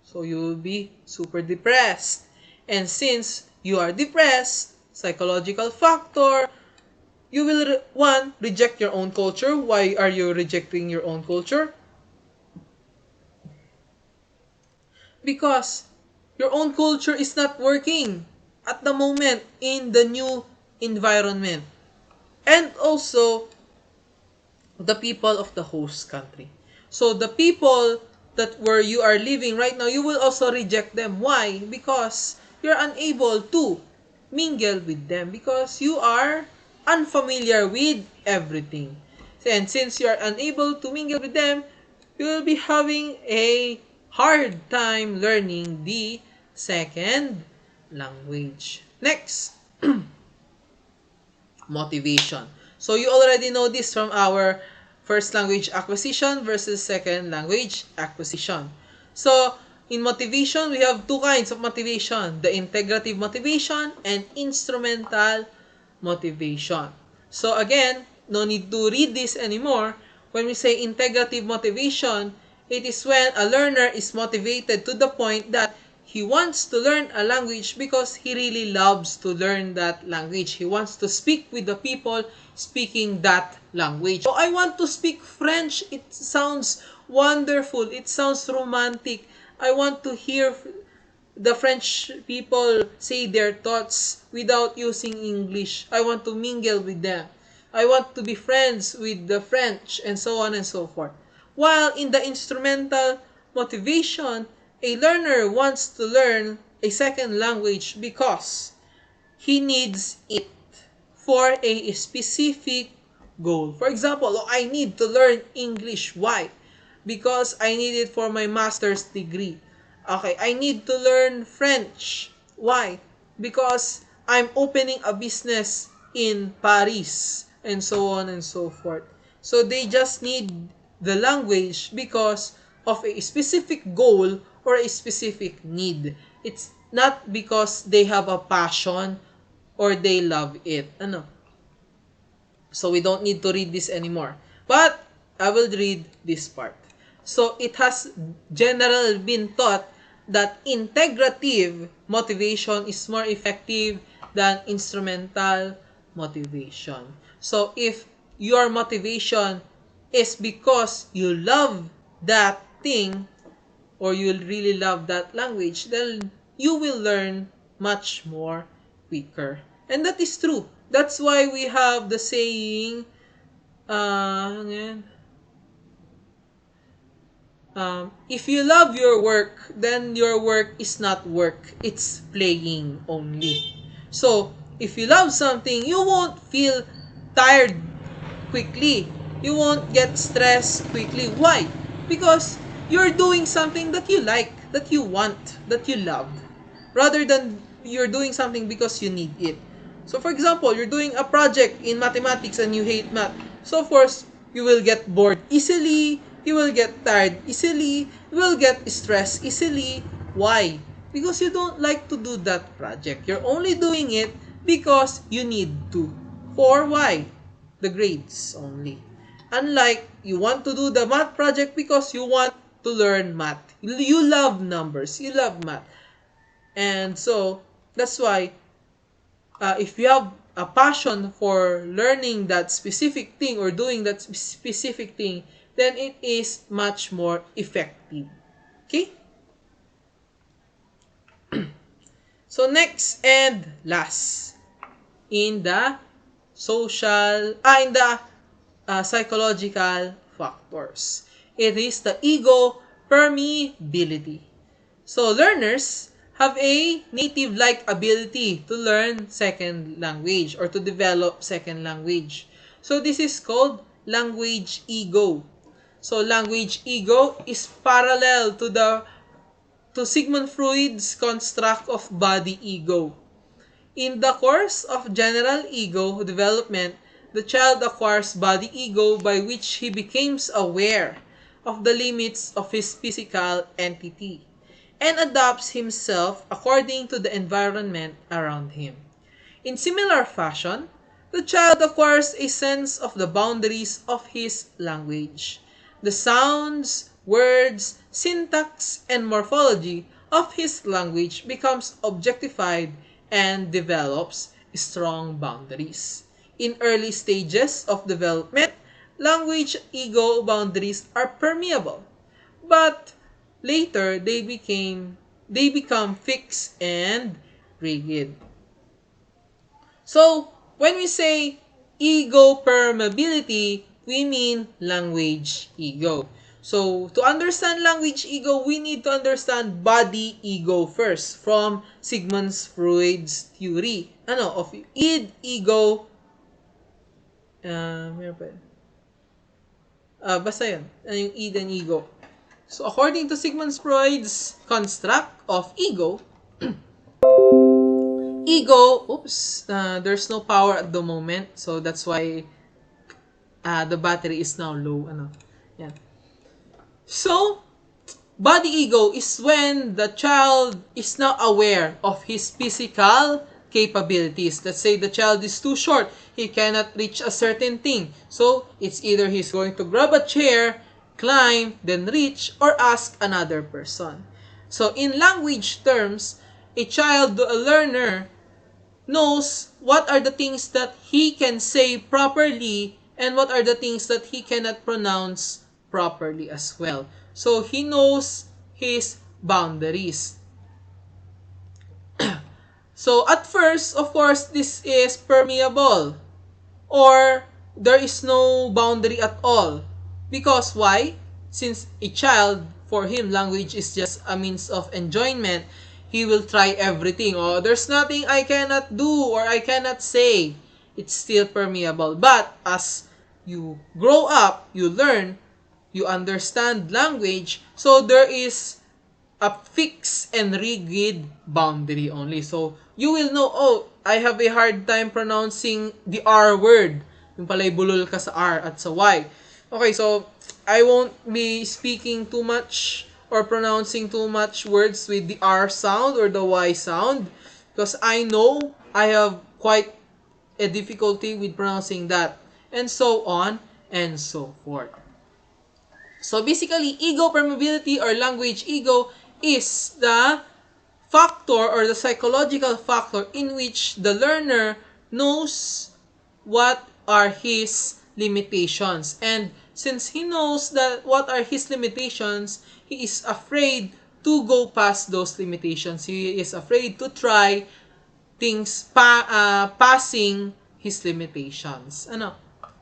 So you will be super depressed. And since you are depressed, psychological factor, you will, reject your own culture. Why are you rejecting your own culture? Because your own culture is not working at the moment in the new environment. And also, the people of the host country. So the people that where you are living right now, you will also reject them. Why? Because you're unable to mingle with them because you are unfamiliar with everything. And since you are unable to mingle with them, you will be having a hard time learning the second language. Next, motivation. So you already know this from our first language acquisition versus second language acquisition. So in motivation, we have two kinds of motivation, the integrative motivation and instrumental motivation. So again, no need to read this anymore. When we say integrative motivation, it is when a learner is motivated to the point that he wants to learn a language because he really loves to learn that language. He wants to speak with the people speaking that language. So I want to speak French. It sounds wonderful. It sounds romantic. I want to hear the French people say their thoughts without using English. I want to mingle with them. I want to be friends with the French and so on and so forth. While in the instrumental motivation, a learner wants to learn a second language because he needs it for a specific goal. For example, I need to learn English. Why? Because I need it for my master's degree. Okay, I need to learn French. Why? Because I'm opening a business in Paris and so on and so forth. So they just need the language because of a specific goal or a specific need. It's not because they have a passion or they love it. Ano? So we don't need to read this anymore. But I will read this part. So it has generally been taught that integrative motivation is more effective than instrumental motivation. So if your motivation is because you love that thing or you really love that language, then you will learn much more quicker. And that is true. That's why we have the saying, if you love your work, then your work is not work. It's playing only. So, if you love something, you won't feel tired quickly. You won't get stressed quickly. Why? Because you're doing something that you like, that you want, that you love, rather than you're doing something because you need it. So, for example, you're doing a project in mathematics and you hate math. So, of course, you will get bored easily, you will get tired easily, you will get stressed easily. Why? Because you don't like to do that project. You're only doing it because you need to. For why? The grades only. Unlike you want to do the math project because you want to learn math. You love numbers. You love math. And so, that's why if you have a passion for learning that specific thing or doing that specific thing, then it is much more effective. Okay? So next and last, in the psychological factors, it is the ego permeability. So learners have a native-like ability to learn second language or to develop second language. So this is called language ego. So language ego is parallel to Sigmund Freud's construct of body ego. In the course of general ego development, the child acquires body ego by which he becomes aware of the limits of his physical entity and adapts himself according to the environment around him. In similar fashion, the child acquires a sense of the boundaries of his language. The sounds, words, syntax, and morphology of his language becomes objectified and develops strong boundaries. In early stages of development, language ego boundaries are permeable, but later they become fixed and rigid. So, when we say ego permeability, we mean language ego. So, to understand language ego, we need to understand body ego first from Sigmund Freud's theory. Of id, ego, meron pa yun. Basta yun. Yung id and ego. So, according to Sigmund Freud's construct of ego, there's no power at the moment, so that's why the battery is now low. Yan. So, body ego is when the child is now aware of his physical capabilities. Let's say the child is too short, he cannot reach a certain thing. So, it's either he's going to grab a chair, climb, then reach, or ask another person. So, in language terms, a learner, knows what are the things that he can say properly and what are the things that he cannot pronounce properly as well. So, he knows his boundaries. So, at first, of course, this is permeable or there is no boundary at all. Because why? Since a child, for him, language is just a means of enjoyment. He will try everything. Oh, there's nothing I cannot do or I cannot say. It's still permeable. But as you grow up, you learn, you understand language, so there is a fixed and rigid boundary only. So, you will know, oh, I have a hard time pronouncing the R word. Yung pala'y bulol ka sa R at sa Y. Okay, so, I won't be speaking too much or pronouncing too much words with the R sound or the Y sound because I know I have quite a difficulty with pronouncing that, and so on and so forth. So basically, ego permeability or language ego is the factor or the psychological factor in which the learner knows what are his limitations. And since he knows that what are his limitations, he is afraid to go past those limitations. He is afraid to try things passing his limitations.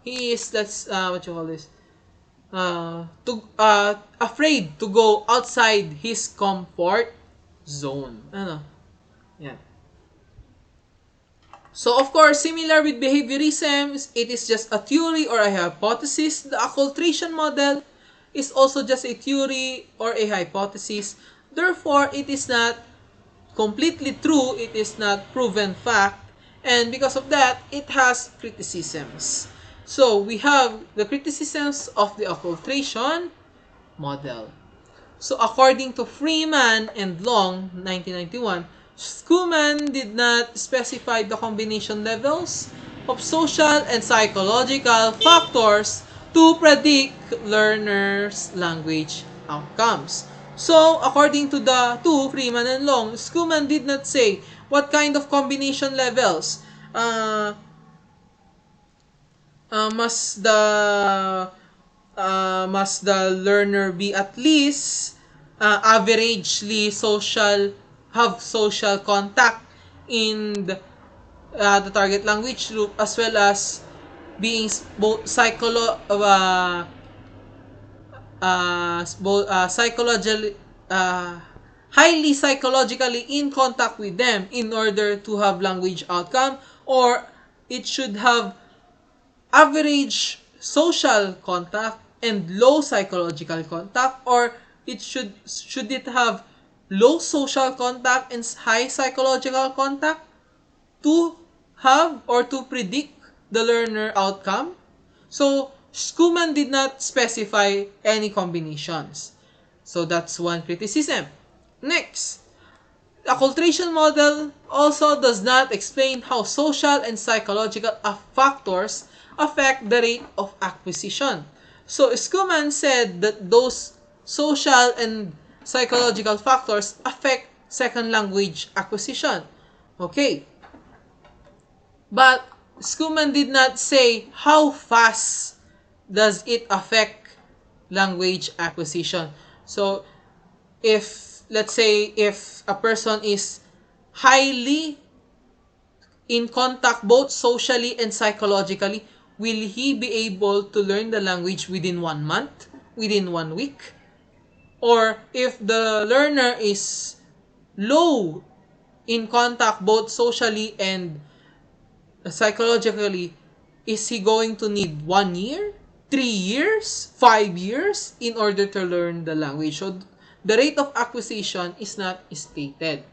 He is, that's what you call this, afraid to go outside his comfort zone. Yeah. So, of course, similar with behaviorism, it is just a theory or a hypothesis. The acculturation model is also just a theory or a hypothesis. Therefore, it is not completely true. It is not proven fact. And because of that, it has criticisms. So, we have the criticisms of the acculturation model. So, according to Freeman and Long, 1991, Schumann did not specify the combination levels of social and psychological factors to predict learners' language outcomes. So, according to the two, Freeman and Long, Schumann did not say what kind of combination levels must the learner be at least averagely social, have social contact in the target language group, as well as being both psychologically highly psychologically in contact with them in order to have language outcome, or it should have average social contact and low psychological contact, or should it have low social contact and high psychological contact to have or to predict the learner outcome? So Schumann did not specify any combinations. So that's one criticism. Next, the acculturation model also does not explain how social and psychological factors affect the rate of acquisition. So Schumann said that those social and psychological factors affect second language acquisition. Okay. But Schumann did not say how fast does it affect language acquisition. So if, let's say, if a person is highly in contact both socially and psychologically, will he be able to learn the language within 1 month, within 1 week? Or if the learner is low in contact both socially and psychologically, is he going to need 1 year, 3 years, 5 years in order to learn the language? So the rate of acquisition is not stated.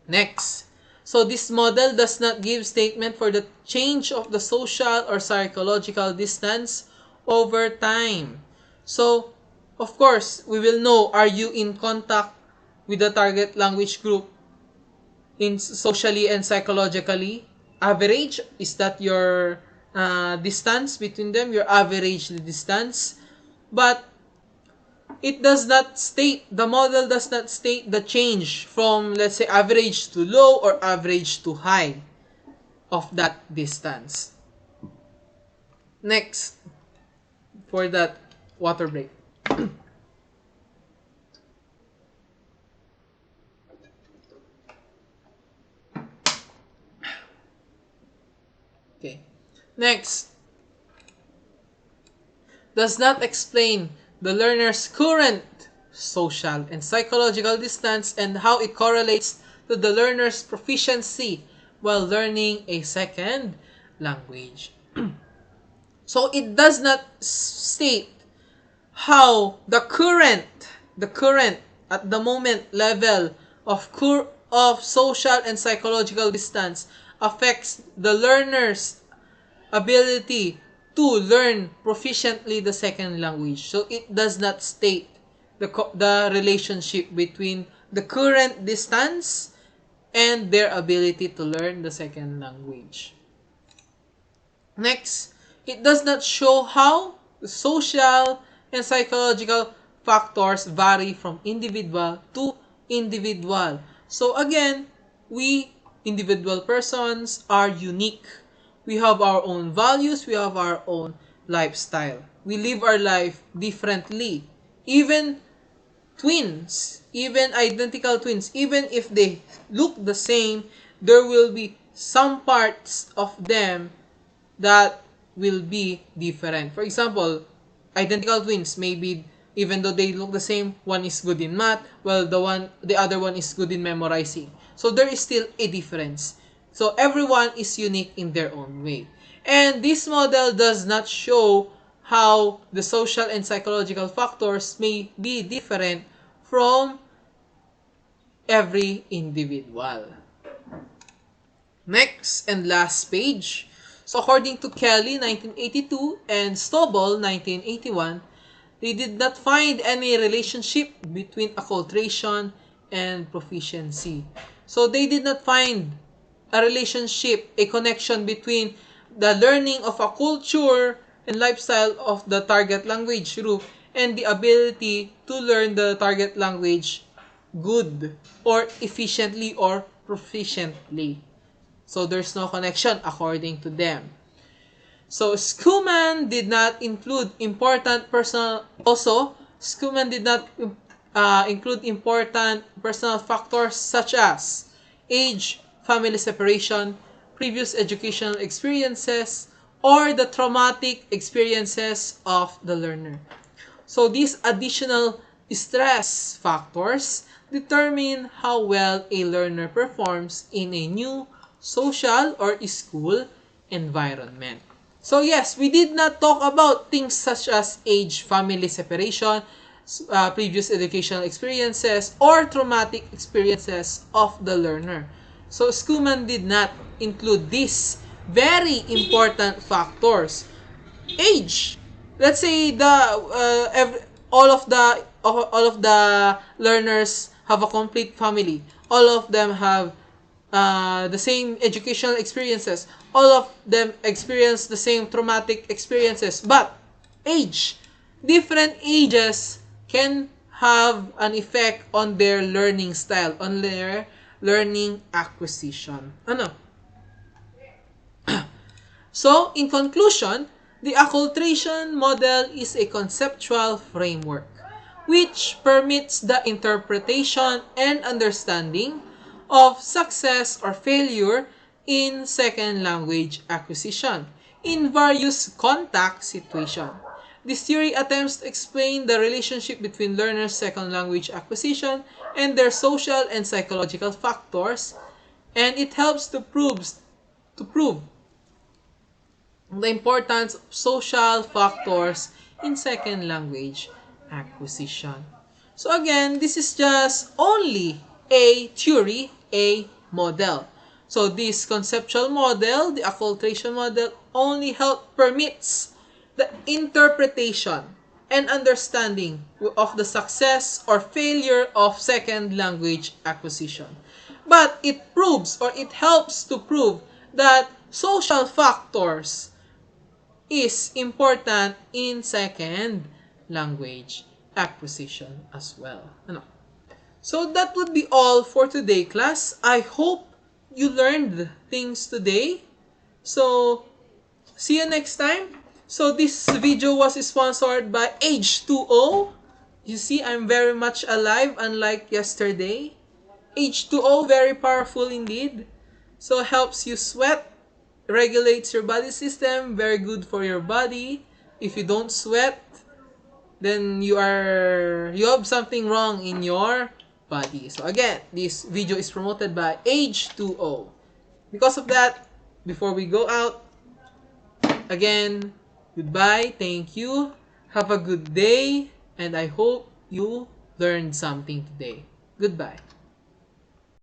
Next, so this model does not give statement for the change of the social or psychological distance over time. So, of course, we will know, are you in contact with the target language group in socially and psychologically? Average, is that your distance between them, your average distance? But it does not state, the model does not state the change from, let's say, average to low or average to high of that distance. Next, for that water break. Okay. Next, does not explain the learner's current social and psychological distance and how it correlates to the learner's proficiency while learning a second language. So it does not state how the current at the moment level of social and psychological distance affects the learner's ability to learn proficiently the second language. So it does not state the relationship between the current distance and their ability to learn the second language. Next, it does not show how the social and psychological factors vary from individual to individual. So again, we individual persons are unique. We have our own values, we have our own lifestyle. We live our life differently. Even twins, even identical twins, even if they look the same, there will be some parts of them that will be different. For example, identical twins, maybe even though they look the same, one is good in math, while the other one is good in memorizing. So there is still a difference. So everyone is unique in their own way. And this model does not show how the social and psychological factors may be different from every individual. Next and last page. So according to Kelly, 1982, and Stobel, 1981, they did not find any relationship between acculturation and proficiency. So they did not find a relationship, a connection between the learning of a culture and lifestyle of the target language group and the ability to learn the target language good or efficiently or proficiently. So there's no connection according to them. So Schumann did not include important personal factors such as age, family separation, previous educational experiences, or the traumatic experiences of the learner. So these additional stress factors determine how well a learner performs in a new social or school environment. So yes, we did not talk about things such as age, family separation, previous educational experiences, or traumatic experiences of the learner. So Schumann did not include these very important factors. Age. Let's say all of the learners have a complete family. All of them have the same educational experiences. All of them experience the same traumatic experiences. But age, different ages can have an effect on their learning style, on their learning acquisition. Ano? So, in conclusion, the acculturation model is a conceptual framework which permits the interpretation and understanding of success or failure in second language acquisition in various contact situations. This theory attempts to explain the relationship between learners' second language acquisition and their social and psychological factors, and it helps to prove the importance of social factors in second language acquisition. So again, this is just only a theory, a model. So this conceptual model, the acculturation model, only permits the interpretation and understanding of the success or failure of second language acquisition. But it proves, or it helps to prove, that social factors is important in second language acquisition as well. Ano? So that would be all for today, class. I hope you learned things today. So see you next time. So this video was sponsored by H2O. You see, I'm very much alive unlike yesterday. H2O, very powerful indeed. So helps you sweat, regulates your body system, very good for your body. If you don't sweat, then you have something wrong in your body. So again, this video is promoted by H2O. Because of that, before we go out, again, goodbye, thank you, have a good day, and I hope you learned something today. Goodbye.